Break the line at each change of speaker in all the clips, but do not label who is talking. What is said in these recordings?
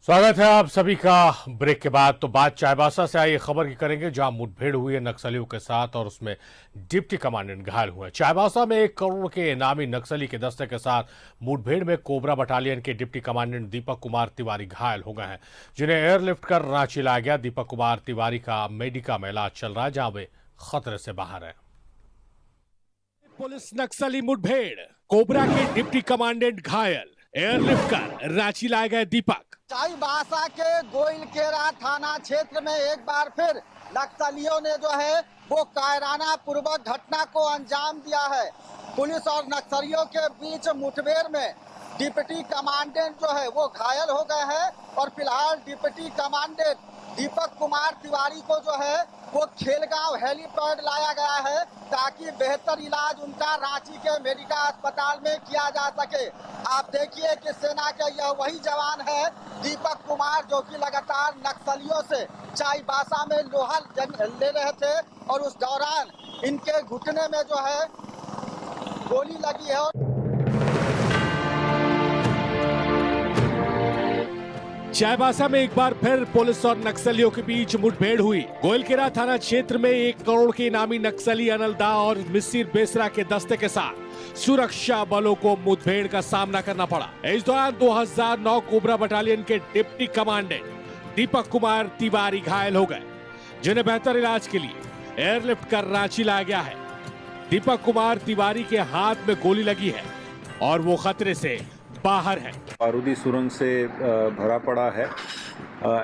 स्वागत है आप सभी का। ब्रेक के बाद तो बात चाईबासा से आई खबर की करेंगे, जहां मुठभेड़ हुई है नक्सलियों के साथ और उसमें डिप्टी कमांडेंट घायल हुए। चाईबासा में 1 करोड़ के इनामी नक्सली के दस्ते के साथ मुठभेड़ में कोबरा बटालियन के डिप्टी कमांडेंट दीपक कुमार तिवारी घायल हो गए हैं, जिन्हें एयरलिफ्ट कर रांची लाया गया। दीपक कुमार तिवारी का मेडिका में इलाज चल रहा है, जहां वे खतरे से बाहर है। पुलिस नक्सली मुठभेड़, कोबरा के डिप्टी कमांडेंट घायल, एयरलिफ्ट कर रांची लाए गए दीपक।
चाईबासा के गोइलकेरा थाना क्षेत्र में एक बार फिर नक्सलियों ने जो है वो कायराना पूर्वक घटना को अंजाम दिया है। पुलिस और नक्सलियों के बीच मुठभेड़ में डिप्टी कमांडेंट जो है वो घायल हो गए हैं और फिलहाल डिप्टी कमांडेंट दीपक कुमार तिवारी को जो है वो खेलगांव हेलीपैड लाया गया है ताकि बेहतर इलाज उनका रांची के मेडिका अस्पताल में किया जा सके। आप देखिए कि सेना के यह वही जवान है दीपक कुमार, जो कि लगातार नक्सलियों से चाईबासा में लोहा ले रहे थे और उस दौरान इनके घुटने में जो है गोली लगी है।
चाईबासा में एक बार फिर पुलिस और नक्सलियों के बीच मुठभेड़ हुई। गोइलकेरा थाना क्षेत्र में 1 करोड़ के इनामी नक्सली अनिल दा और मिसिर बेसरा के दस्ते के साथ सुरक्षा बलों को मुठभेड़ का सामना करना पड़ा। इस दौरान 2009 कोबरा बटालियन के डिप्टी कमांडेंट दीपक कुमार तिवारी घायल हो गए, जिन्हें बेहतर इलाज के लिए एयरलिफ्ट कर रांची लाया गया है। दीपक कुमार तिवारी के हाथ में गोली लगी है और वो खतरे से बाहर है।
बारूदी सुरंग से भरा पड़ा है।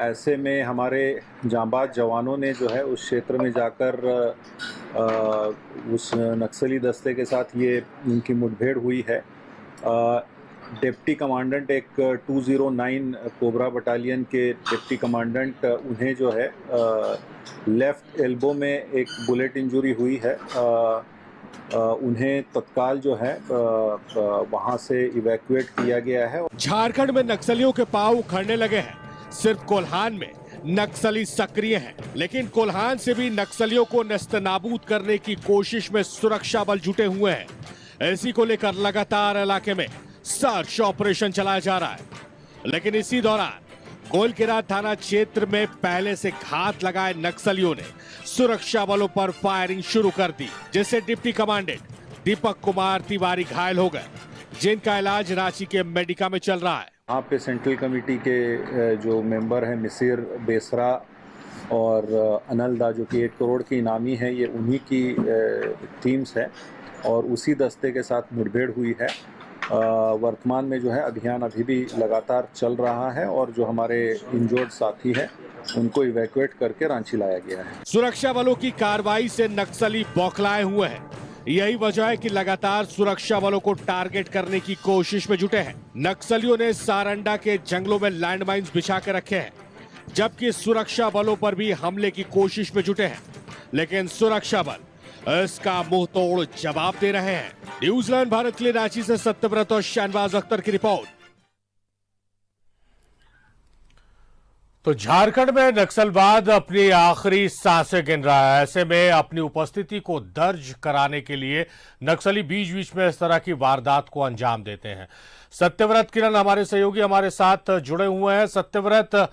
ऐसे में हमारे जांबाज जवानों ने जो है उस क्षेत्र में जाकर उस नक्सली दस्ते के साथ ये इनकी मुठभेड़ हुई है। डिप्टी कमांडेंट एक 209 कोबरा बटालियन के डिप्टी कमांडेंट, उन्हें जो है लेफ्ट एल्बो में एक बुलेट इंजरी हुई है। उन्हें तत्काल जो है वहां से इवैक्यूएट किया गया है।
झारखंड में नक्सलियों के पांव उखड़ने लगे हैं। सिर्फ कोल्हान में नक्सली सक्रिय हैं, लेकिन कोल्हान से भी नक्सलियों को नेस्तनाबूद करने की कोशिश में सुरक्षा बल जुटे हुए हैं। इसी को लेकर लगातार इलाके में सर्च ऑपरेशन चलाया जा रहा है। लेकिन इसी दौरान गोइलकेरा थाना क्षेत्र में पहले से घात लगाए नक्सलियों ने सुरक्षा बलों पर फायरिंग शुरू कर दी, जिससे डिप्टी कमांडेंट दीपक कुमार तिवारी घायल हो गए, जिनका इलाज रांची के मेडिका में चल रहा है।
यहाँ पे सेंट्रल कमेटी के जो मेंबर हैं मिसिर बेसरा और अनिल दा, जो कि 1 करोड़ की इनामी है, ये उन्हीं की टीम्स है और उसी दस्ते के साथ मुठभेड़ हुई है। वर्तमान में जो है अभियान अभी भी लगातार चल रहा है और जो हमारे इंजर्ड साथी हैं उनको इवैक्यूएट करके रांची लाया गया है।
सुरक्षा बलों की कार्रवाई से नक्सली बौखलाए हुए हैं। यही वजह है कि लगातार सुरक्षा बलों को टारगेट करने की कोशिश में जुटे हैं। नक्सलियों ने सारंडा के जंगलों में लैंडमाइंस बिछा के रखे हैं, जबकि सुरक्षा बलों पर भी हमले की कोशिश में जुटे हैं, लेकिन सुरक्षा बल इसका मुंह तोड़ जवाब दे रहे हैं। न्यूजीलैंड भारत के लिए रांची से सत्यव्रत और शहनवाज अख्तर की रिपोर्ट। तो झारखंड में नक्सलवाद अपनी आखिरी सांसें गिन रहा है। ऐसे में अपनी उपस्थिति को दर्ज कराने के लिए नक्सली बीच बीच में इस तरह की वारदात को अंजाम देते हैं। सत्यव्रत किरण हमारे सहयोगी हमारे साथ जुड़े हुए हैं। सत्यव्रत,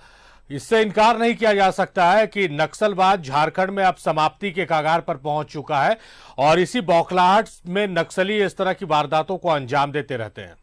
इससे इनकार नहीं किया जा सकता है कि नक्सलवाद झारखंड में अब समाप्ति के कगार पर पहुंच चुका है और इसी बौखलाहट में नक्सली इस तरह की वारदातों को अंजाम देते रहते हैं।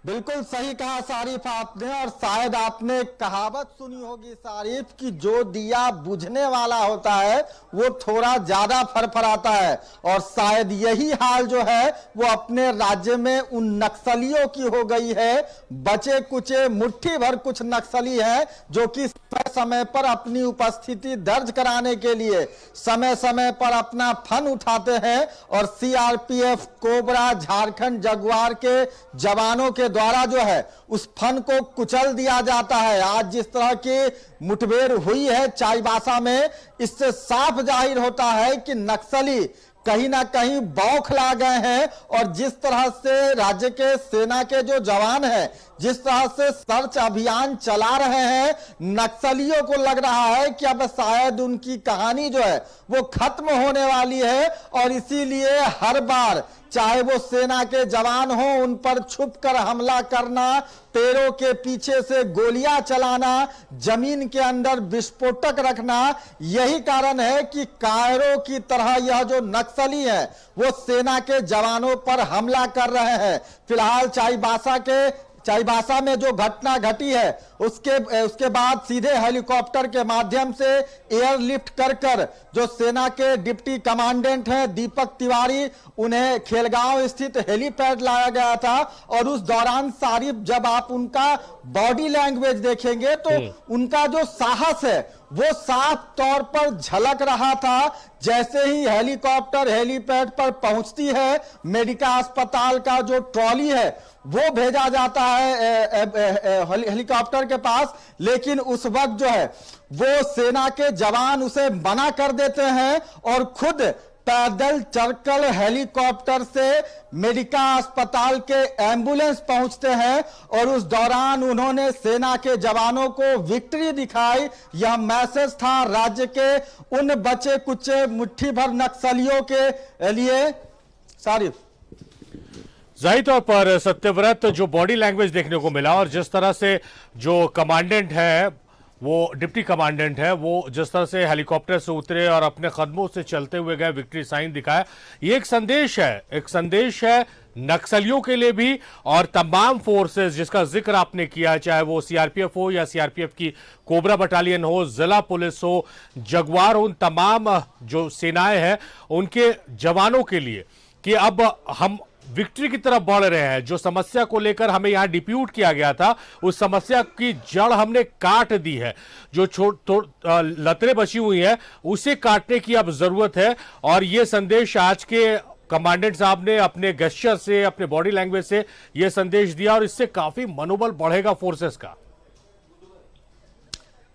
बिल्कुल सही कहा सारिफ आपने, और शायद आपने कहावत सुनी होगी सारिफ कि जो दिया बुझने वाला होता है वो थोड़ा ज्यादा फरफराता है, और शायद यही हाल जो है वो अपने राज्य में उन नक्सलियों की हो गई है। बचे कुचे मुट्ठी भर कुछ नक्सली हैं जो कि समय पर अपनी उपस्थिति दर्ज कराने के लिए समय समय पर अपना फन उठाते हैं और सीआरपीएफ, कोबरा, झारखंड जगुआर के जवानों के द्वारा जो है उस फन को कुचल दिया जाता है। आज जिस तरह की मुठभेड़ हुई है चाईबासा में, इससे साफ जाहिर होता है कि नक्सली कहीं ना कहीं बौखला गए हैं, और जिस तरह से राज्य के सेना के जो जवान हैं जिस तरह से सर्च अभियान चला रहे हैं, नक्सलियों को लग रहा है कि अब शायद उनकी कहानी जो है वो खत्म होने वाली है, और इसीलिए हर बार चाहे वो सेना के जवान हो, उन पर छुपकर हमला करना, पेड़ों के पीछे से गोलियां चलाना, जमीन के अंदर विस्फोटक रखना। यही कारण है कि कायरों की तरह यह जो नक्सली है वो सेना के जवानों पर हमला कर रहे हैं। फिलहाल चाईबासा में जो घटना घटी है उसके बाद सीधे हेलीकॉप्टर के माध्यम से एयरलिफ्ट कर जो सेना के डिप्टी कमांडेंट हैं दीपक तिवारी, उन्हें खेलगांव स्थित हेलीपैड लाया गया था। और उस दौरान सारिफ, जब आप उनका बॉडी लैंग्वेज देखेंगे तो उनका जो साहस है वो साफ तौर पर झलक रहा था। जैसे ही हेलीकॉप्टर हेलीपैड पर पहुंचती है, मेडिका अस्पताल का जो ट्रॉली है वो भेजा जाता है हेलीकॉप्टर के पास, लेकिन उस वक्त जो है वो सेना के जवान उसे मना कर देते हैं और खुद पैदल चलकर हेलीकॉप्टर से मेडिका अस्पताल के एम्बुलेंस पहुंचते हैं। और उस दौरान उन्होंने सेना के जवानों को विक्ट्री दिखाई। यह मैसेज था राज्य के उन बचे कुचे मुट्ठी भर नक्सलियों के लिए। सारिफ,
जाहिर तौर पर सत्यव्रत, जो बॉडी लैंग्वेज देखने को मिला और जिस तरह से जो कमांडेंट है, वो डिप्टी कमांडेंट है, वो जिस तरह से हेलीकॉप्टर से उतरे और अपने कदमों से चलते हुए गए, विक्ट्री साइन दिखाया, ये एक संदेश है नक्सलियों के लिए भी और तमाम फोर्सेस जिसका जिक्र आपने किया, चाहे वो सीआरपीएफ हो या सीआरपीएफ की कोबरा बटालियन हो, जिला पुलिस हो, जगुआर हो, उन तमाम जो सेनाएं हैं उनके जवानों के लिए कि अब हम विक्ट्री की तरफ बढ़ रहे हैं। जो समस्या को लेकर हमें यहां डिप्यूट किया गया था, उस समस्या की जड़ हमने काट दी है। जो लतरें बची हुई हैं उसे काटने की अब जरूरत है। और यह संदेश आज के कमांडेंट साहब ने अपने गेस्चर से, अपने बॉडी लैंग्वेज से यह संदेश दिया और इससे काफी मनोबल बढ़ेगा फोर्सेस का।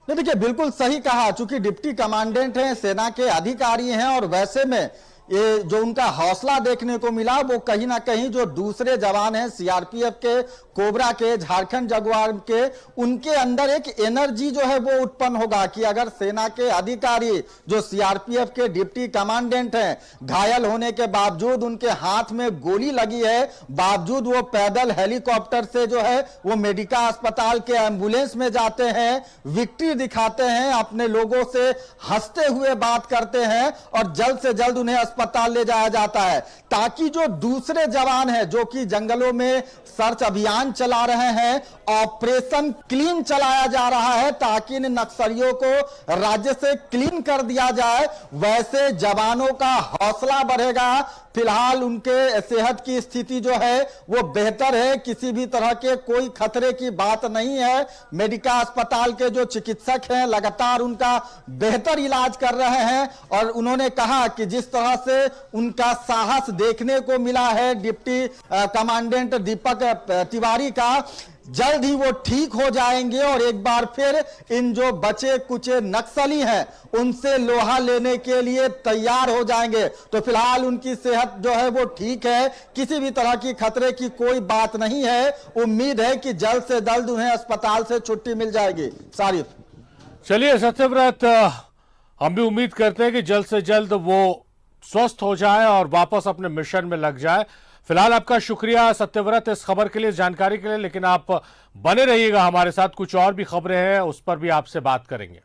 देखिए, बिल्कुल सही कहा। चूंकि डिप्टी कमांडेंट हैं, सेना के अधिकारी हैं, और वैसे में ये जो उनका हौसला देखने को मिला वो कहीं ना कहीं जो दूसरे जवान हैं सीआरपीएफ के, कोबरा के, झारखंड जगुआर के, उनके अंदर एक एनर्जी जो है वो उत्पन्न होगा कि अगर सेना के अधिकारी जो सीआरपीएफ के डिप्टी कमांडेंट हैं, घायल होने के बावजूद, उनके हाथ में गोली लगी है, बावजूद वो पैदल हेलीकॉप्टर से जो है वो मेडिका अस्पताल के एम्बुलेंस में जाते हैं, विक्ट्री दिखाते हैं, अपने लोगों से हंसते हुए बात करते हैं और जल्द से जल्द उन्हें अस्पताल ले जाया जाता है, ताकि जो दूसरे जवान हैं जो कि जंगलों में सर्च अभियान चला रहे हैं, ऑपरेशन क्लीन चलाया जा रहा है ताकि इन नक्सलियों को राज्य से क्लीन कर दिया जाए, वैसे जवानों का हौसला बढ़ेगा। फिलहाल उनके सेहत की स्थिति जो है वो बेहतर है, किसी भी तरह के कोई खतरे की बात नहीं है। मेडिका अस्पताल के जो चिकित्सक हैं लगातार उनका बेहतर इलाज कर रहे हैं और उन्होंने कहा कि जिस तरह से उनका साहस देखने को मिला है डिप्टी कमांडेंट दीपक तिवारी का, जल्द ही वो ठीक हो जाएंगे और एक बार फिर इन जो बचे कुचे नक्सली हैं उनसे लोहा लेने के लिए तैयार हो जाएंगे। तो फिलहाल उनकी सेहत जो है वो ठीक है, किसी भी तरह की खतरे की कोई बात नहीं है। उम्मीद है कि जल्द से जल्द उन्हें अस्पताल से छुट्टी मिल जाएगी। सारिफ,
चलिए सत्यव्रत, हम भी उम्मीद करते हैं कि जल्द से जल्द वो स्वस्थ हो जाए और वापस अपने मिशन में लग जाए। फिलहाल आपका शुक्रिया सत्यव्रत इस खबर के लिए, जानकारी के लिए, लेकिन आप बने रहिएगा हमारे साथ, कुछ और भी खबरें हैं उस पर भी आपसे बात करेंगे।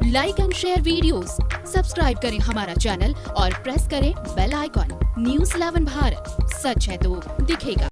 Like and share videos, subscribe करें हमारा चैनल और प्रेस करें बेल आइकॉन। न्यूज़ 11 भारत, सच है तो दिखेगा।